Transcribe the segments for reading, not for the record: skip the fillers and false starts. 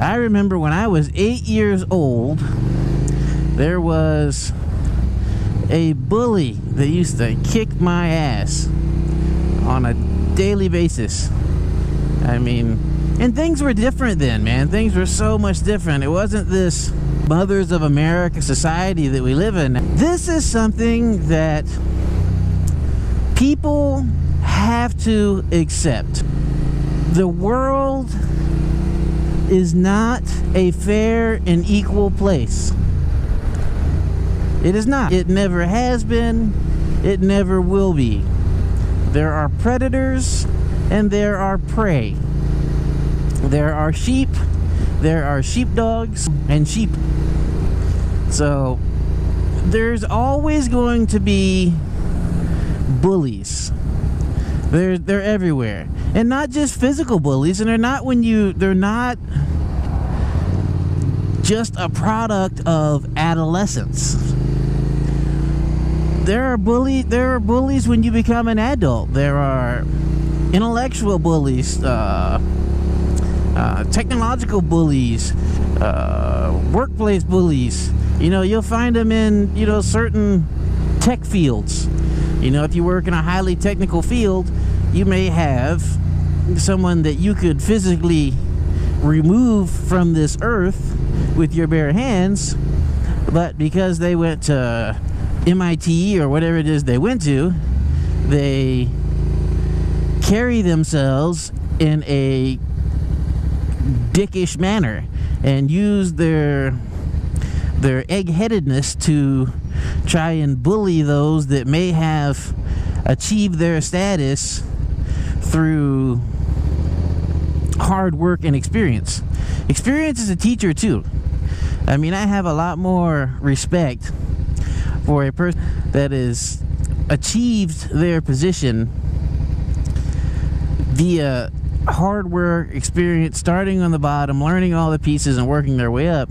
I remember when I was 8 years old, there was a bully that used to kick my ass on a daily basis. I mean, and things were different then, man. Things were so much different. It wasn't this Mothers of America society that we live in. This is something that people have to accept. The world is not a fair and equal place. It is not. It never has been. It never will be. There are predators and there are prey. There are sheep, there are sheepdogs and sheep. So there's always going to be bullies. They're everywhere. And not just physical bullies, and they're not just a product of adolescence. There are bullies when you become an adult. There are intellectual bullies, technological bullies, workplace bullies. You know, you'll find them in, you know, certain tech fields. You know, if you work in a highly technical field, you may have someone that you could physically remove from this earth with your bare hands, but because they went to MIT or whatever it is they went to, they carry themselves in a dickish manner and use their egg-headedness to try and bully those that may have achieved their status through hard work and experience. Experience is a teacher too. I mean, I have a lot more respect for a person that has achieved their position via hard work, experience, starting on the bottom, learning all the pieces and working their way up,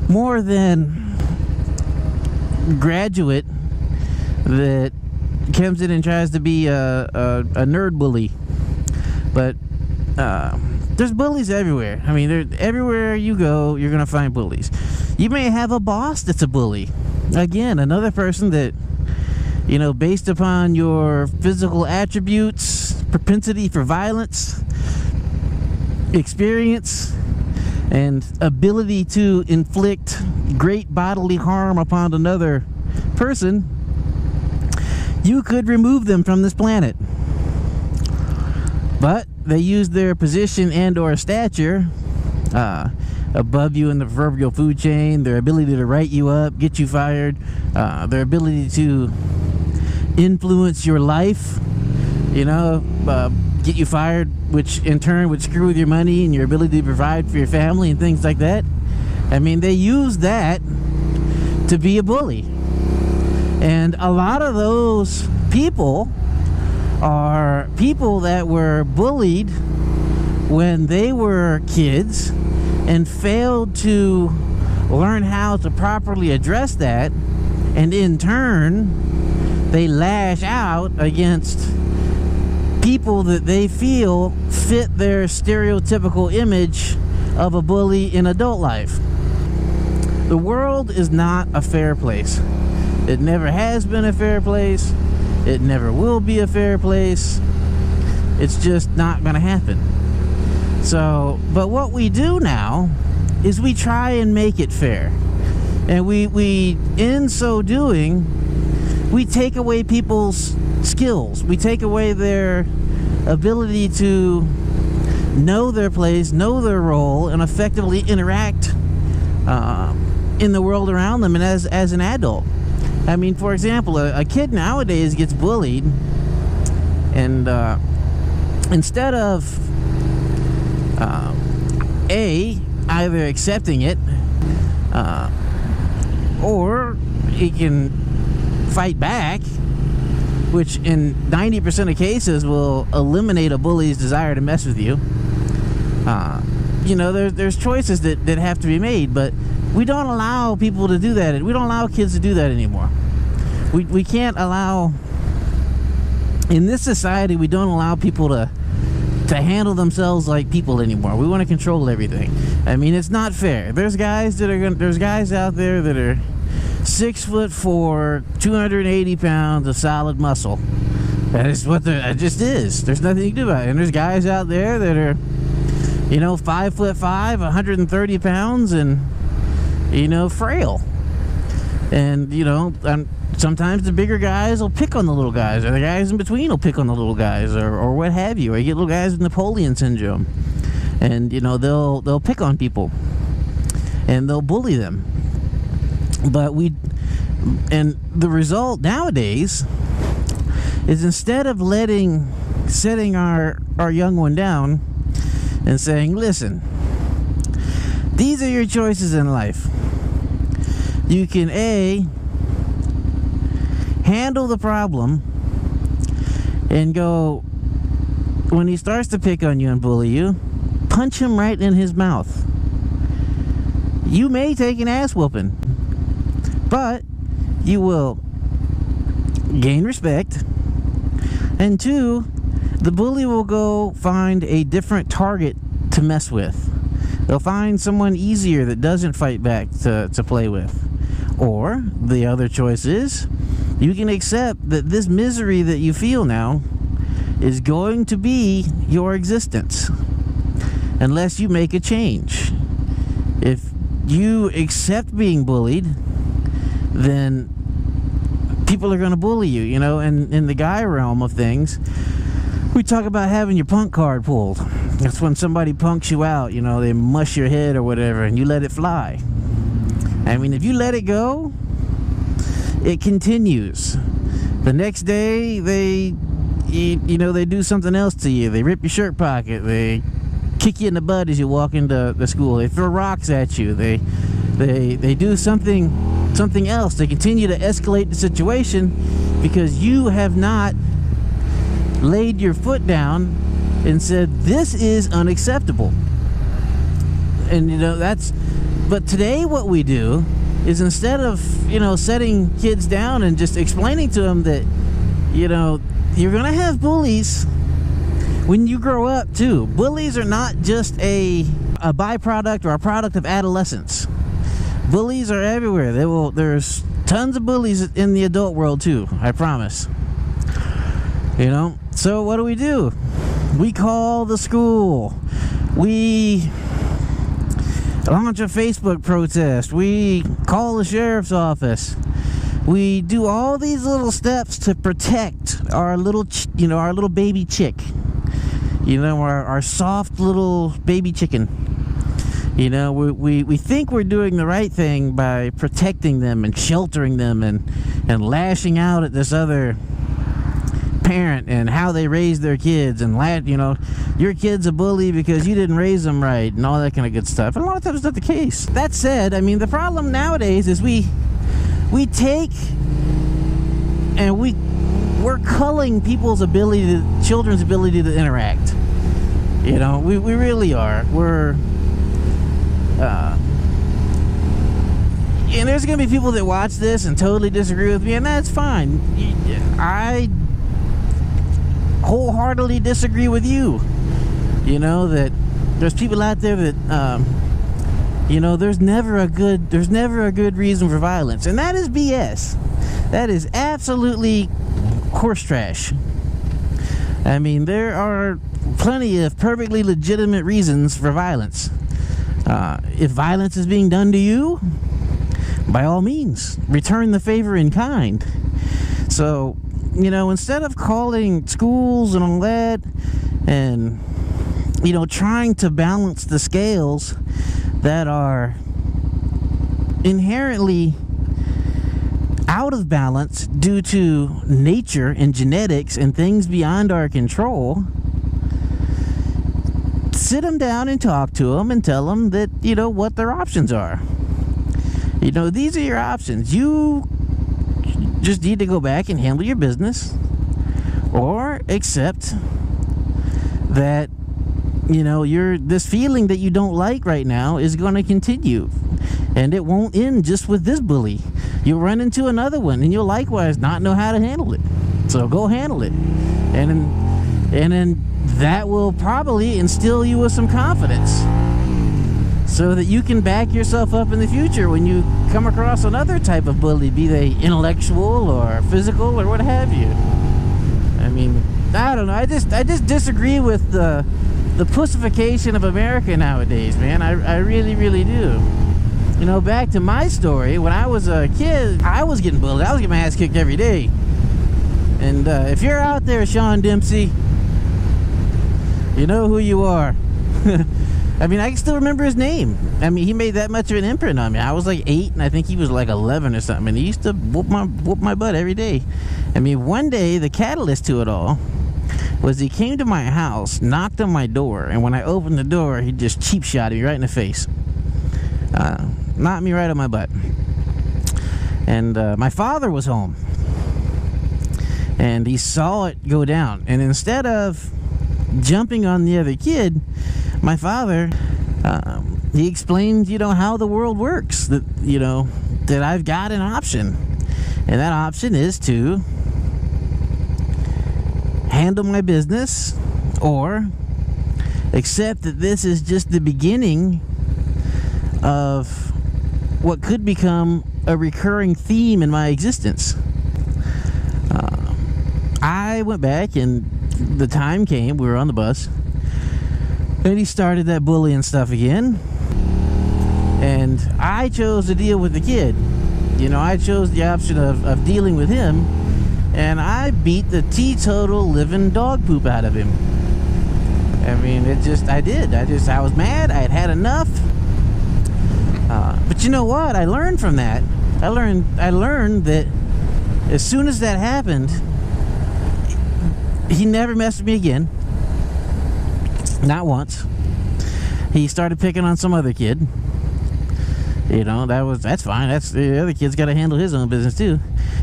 more than graduate that comes in and tries to be a nerd bully. But there's bullies everywhere. I mean, everywhere you go, you're gonna find bullies. You may have a boss that's a bully. Again, another person that, you know, based upon your physical attributes, propensity for violence, experience, and ability to inflict great bodily harm upon another person, you could remove them from this planet. But they use their position and or stature above you in the proverbial food chain, their ability to write you up, get you fired, their ability to influence your life, you know, get you fired, which in turn would screw with your money and your ability to provide for your family and things like that. I mean, they use that to be a bully. And a lot of those people are people that were bullied when they were kids and failed to learn how to properly address that, and in turn they lash out against people that they feel fit their stereotypical image of a bully in adult life. The world is not a fair place. It never has been a fair place. It never will be a fair place. It's just not going to happen. So, but what we do now is we try and make it fair. And we in so doing, we take away people's skills. We take away their ability to know their place, know their role, and effectively interact in the world around them and as an adult. I mean, for example, a kid nowadays gets bullied, and instead of either accepting it, or he can fight back, which in 90% of cases will eliminate a bully's desire to mess with you. You know, there's choices that have to be made, but we don't allow people to do that. We don't allow kids to do that anymore. We can't allow, in this society, we don't allow people to to handle themselves like people anymore. We want to control everything. I mean, it's not fair. There's guys out there that are 6'4", 280 pounds of solid muscle. That is what it just is. There's nothing you can do about it. And there's guys out there that are, 5'5", 130 pounds, and frail. And sometimes the bigger guys will pick on the little guys, or the guys in between will pick on the little guys, or what have you. Or you get little guys with Napoleon syndrome, and they'll pick on people, and they'll bully them. And the result nowadays is, instead of setting our young one down and saying, listen, these are your choices in life. You can handle the problem and go, when he starts to pick on you and bully you, punch him right in his mouth. You may take an ass whooping, but you will gain respect, and 2, the bully will go find a different target to mess with. They'll find someone easier that doesn't fight back to play with. Or the other choice is, you can accept that this misery that you feel now is going to be your existence unless you make a change. If you accept being bullied, then people are going to bully you, and in the guy realm of things, we talk about having your punk card pulled. That's when somebody punks you out, they mush your head or whatever, and you let it fly. I mean, if you let it go, it continues. The next day, they do something else to you. They rip your shirt pocket. They kick you in the butt as you walk into the school. They throw rocks at you. They do something else. They continue to escalate the situation because you have not laid your foot down and said, this is unacceptable. And but today what we do is, instead of setting kids down and just explaining to them that you're gonna have bullies when you grow up too. Bullies are not just a byproduct or a product of adolescence. Bullies are everywhere. There's tons of bullies in the adult world too, I promise. So what do? We call the school. We launch a Facebook protest. We call the sheriff's office. We do all these little steps to protect our little baby chick. Our soft little baby chicken. We think we're doing the right thing by protecting them and sheltering them and lashing out at this other parent and how they raise their kids, and your kid's a bully because you didn't raise them right, and all that kind of good stuff. And a lot of times it's not the case. That said, I mean, the problem nowadays is we take and we're culling children's ability to interact. We really are. And there's gonna be people that watch this and totally disagree with me, and that's fine. I wholeheartedly disagree with you. That there's people out there that there's never a good reason for violence, and that is BS. That is absolutely horse trash. I mean, there are plenty of perfectly legitimate reasons for violence. If violence is being done to you, by all means, return the favor in kind. So, instead of calling schools and all that, and, trying to balance the scales that are inherently out of balance due to nature and genetics and things beyond our control, sit them down and talk to them and tell them that, what their options are. These are your options. You just need to go back and handle your business, or accept that, this feeling that you don't like right now is going to continue, and it won't end just with this bully. You'll run into another one, and you'll likewise not know how to handle it. So go handle it. And And then that will probably instill you with some confidence so that you can back yourself up in the future when you come across another type of bully, be they intellectual or physical or what have you. I mean, I don't know. I just disagree with the pussification of America nowadays, man. I really, really do. You know, back to my story, when I was a kid, I was getting bullied. I was getting my ass kicked every day. And if you're out there, Sean Dempsey, you know who you are. I mean, I can still remember his name. I mean, he made that much of an imprint on me. I was like 8, and I think he was like 11 or something. And he used to whoop my butt every day. I mean, one day, the catalyst to it all was he came to my house, knocked on my door, and when I opened the door, he just cheap shot me right in the face. Knocked me right on my butt. And my father was home. And he saw it go down. And instead of jumping on the other kid, my father, he explained, you know, how the world works. That, you know, that I've got an option. And that option is to handle my business or accept that this is just the beginning of what could become a recurring theme in my existence. I went back, and the time came, we were on the bus, and he started that bullying stuff again, and I chose to deal with the kid. You know, I chose the option of dealing with him, and I beat the teetotal living dog poop out of him. I mean, I did. I was mad. I had enough. But you know what? I learned from that. I learned that as soon as that happened, he never messed with me again. Not once. He started picking on some other kid. You know, that's fine. That's the other kid's got to handle his own business too.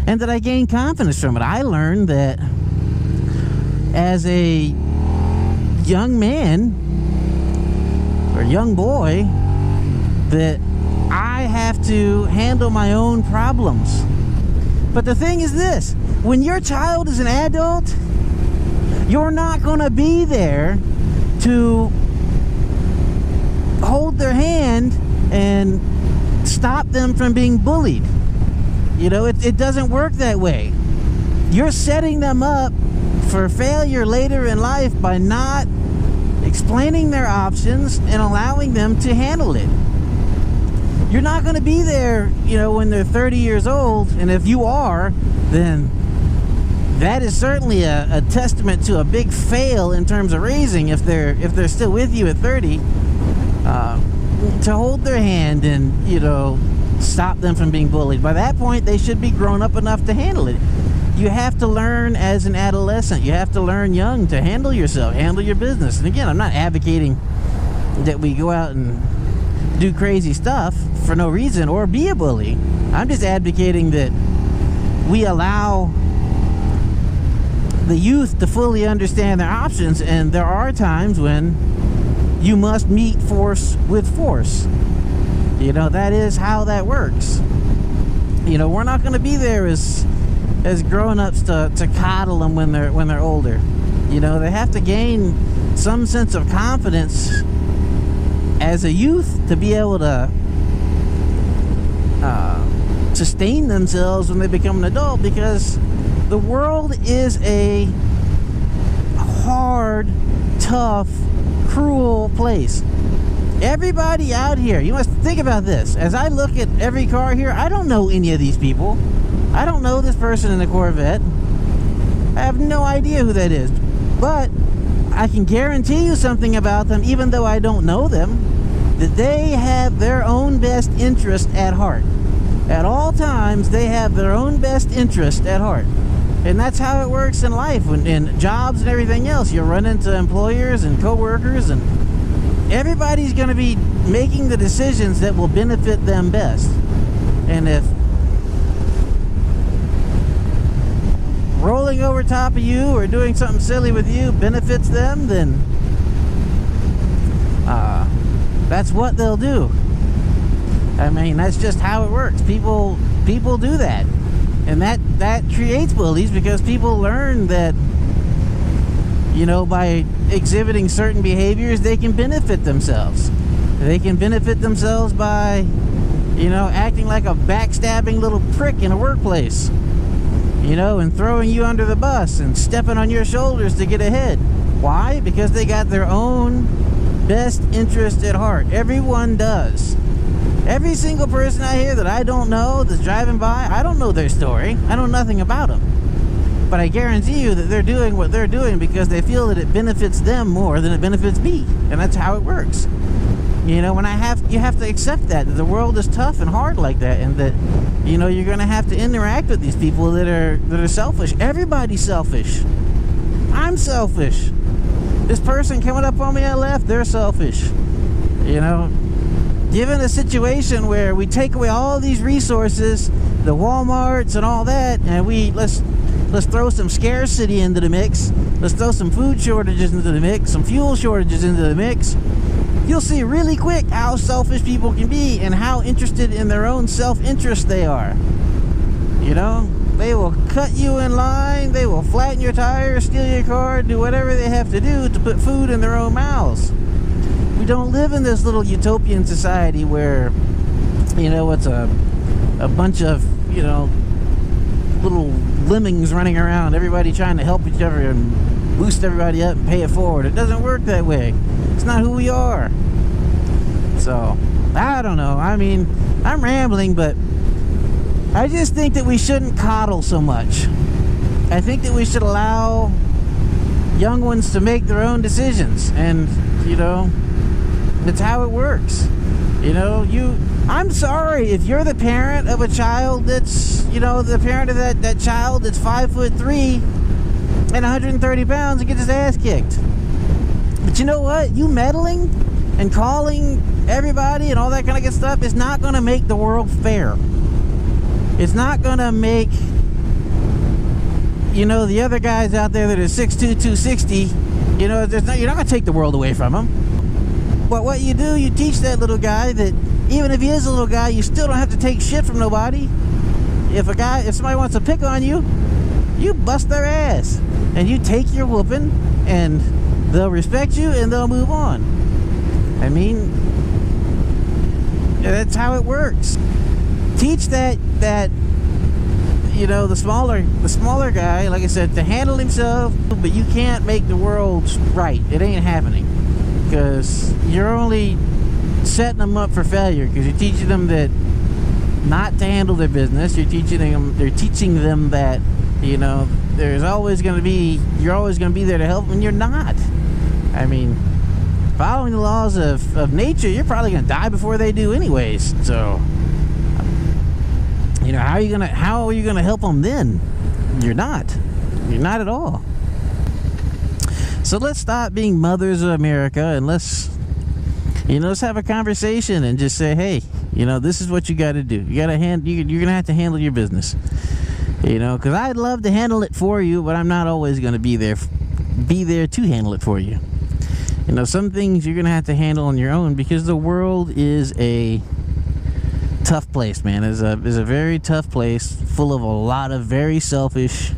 And that I gained confidence from it. I learned that as a young man or young boy, that I have to handle my own problems. But the thing is this: when your child is an adult, you're not going to be there to hold their hand and stop them from being bullied. You know, it doesn't work that way. You're setting them up for failure later in life by not explaining their options and allowing them to handle it. You're not going to be there, you know, when they're 30 years old, and if you are, then that is certainly a testament to a big fail in terms of raising, if they're still with you at 30, to hold their hand and, you know, stop them from being bullied. By that point, they should be grown up enough to handle it. You have to learn as an adolescent. You have to learn young to handle yourself, handle your business. And again, I'm not advocating that we go out and do crazy stuff for no reason or be a bully. I'm just advocating that we allow the youth to fully understand their options, and there are times when you must meet force with force. You know, that is how that works. You know, we're not going to be there as grown-ups to coddle them when they're older. You know, they have to gain some sense of confidence as a youth to be able to sustain themselves when they become an adult, because the world is a hard, tough, cruel place. Everybody out here, you must think about this. As I look at every car here, I don't know any of these people. I don't know this person in the Corvette. I have no idea who that is. But I can guarantee you something about them, even though I don't know them, that they have their own best interest at heart. At all times, they have their own best interest at heart. And that's how it works in life, in jobs and everything else. You run into employers and co-workers, and everybody's going to be making the decisions that will benefit them best. And if rolling over top of you or doing something silly with you benefits them, then that's what they'll do. I mean, that's just how it works. People do that. And that creates bullies, because people learn that by exhibiting certain behaviors, they can benefit themselves. They can benefit themselves by, acting like a backstabbing little prick in a workplace, and throwing you under the bus and stepping on your shoulders to get ahead. Why? Because they got their own best interest at heart. Everyone does. Every single person out here that I don't know that's driving by, I don't know their story. I know nothing about them. But I guarantee you that they're doing what they're doing because they feel that it benefits them more than it benefits me. And that's how it works. You have to accept that the world is tough and hard like that, and that you're going to have to interact with these people that are selfish. Everybody's selfish. I'm selfish. This person coming up on me on the left, they're selfish. Given a situation where we take away all these resources, the Walmarts and all that, and let's throw some scarcity into the mix. Let's throw some food shortages into the mix, some fuel shortages into the mix. You'll see really quick how selfish people can be and how interested in their own self-interest they are. They will cut you in line, they will flatten your tires, steal your car, do whatever they have to do to put food in their own mouths. We don't live in this little utopian society where, it's a bunch of, little lemmings running around, everybody trying to help each other and boost everybody up and pay it forward. It doesn't work that way. It's not who we are. So, I don't know. I mean, I'm rambling, but I just think that we shouldn't coddle so much. I think that we should allow young ones to make their own decisions. And, that's how it works. I'm sorry if you're the parent of a child that's, the parent of that child that's 5'3" and 130 pounds and gets his ass kicked. But you know what? You meddling and calling everybody and all that kind of good stuff is not going to make the world fair. It's not going to make, the other guys out there that are 6'2", 260, you're not going to take the world away from them. But what you do, you teach that little guy that even if he is a little guy, you still don't have to take shit from nobody. If somebody wants to pick on you, you bust their ass. And you take your whooping, and they'll respect you, and they'll move on. I mean, that's how it works. Teach that the smaller guy, like I said, to handle himself, but you can't make the world right. It ain't happening. Because you're only setting them up for failure, because you're teaching them that not to handle their business. You're teaching them that you're always going to be there to help, and you're not. I mean, following the laws of nature, you're probably going to die before they do anyways. So how are you gonna help them then? You're not at all. So let's stop being mothers of America, and let's have a conversation and just say, hey, this is what you got to do. You're gonna have to handle your business. Because I'd love to handle it for you, but I'm not always gonna be there to handle it for you. Some things you're gonna have to handle on your own, because the world is a tough place, man. Is a very tough place, full of a lot of very selfish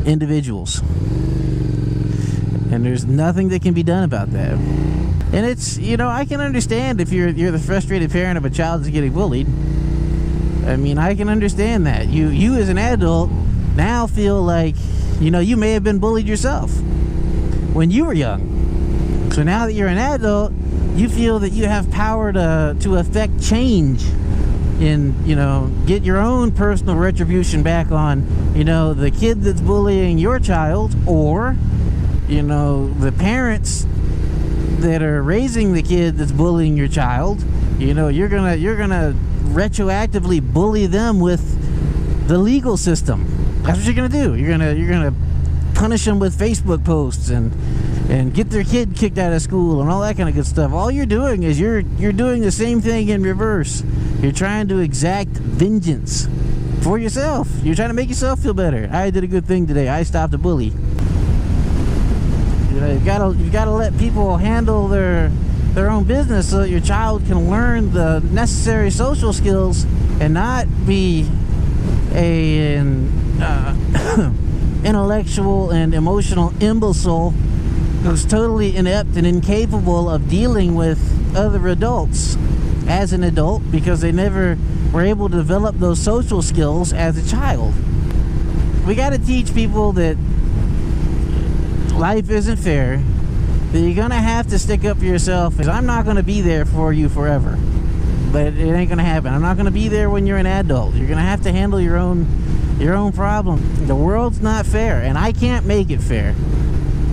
individuals. And there's nothing that can be done about that. And it's, I can understand if you're the frustrated parent of a child that's getting bullied. I mean, I can understand that. You as an adult now feel like, you may have been bullied yourself when you were young. So now that you're an adult, you feel that you have power to affect change and, get your own personal retribution back on, the kid that's bullying your child, or the parents that are raising the kid that's bullying your child. You're gonna retroactively bully them with the legal system. That's what you're gonna do. You're gonna punish them with Facebook posts and get their kid kicked out of school and all that kind of good stuff. All you're doing is you're doing the same thing in reverse. You're trying to exact vengeance for yourself. You're trying to make yourself feel better. I did a good thing today. I stopped a bully. You've got to let people handle their own business so that your child can learn the necessary social skills and not be an intellectual and emotional imbecile who's totally inept and incapable of dealing with other adults as an adult because they never were able to develop those social skills as a child. We got to teach people that life isn't fair, that you're gonna have to stick up for yourself. I'm not gonna be there for you forever, but it ain't gonna happen. I'm not gonna be there when you're an adult. You're gonna have to handle your own problem. The world's not fair, and I can't make it fair.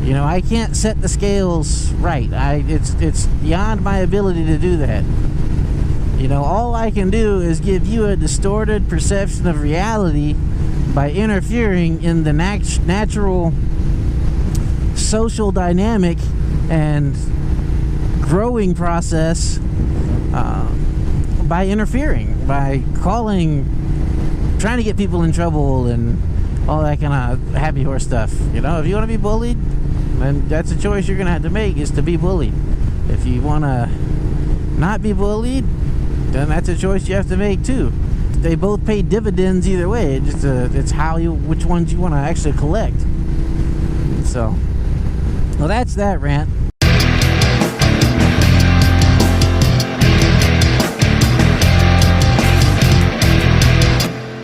You know, I can't set the scales right. It's beyond my ability to do that. You know, all I can do is give you a distorted perception of reality by interfering in the natural social dynamic and growing process by interfering, by trying to get people in trouble and all that kind of happy horse stuff. You know, if you want to be bullied, then that's a choice you're gonna have to make, is to be bullied. If you want to not be bullied, then that's a choice you have to make too. They both pay dividends either way. It's which ones you want to actually collect. So, well, that's that rant.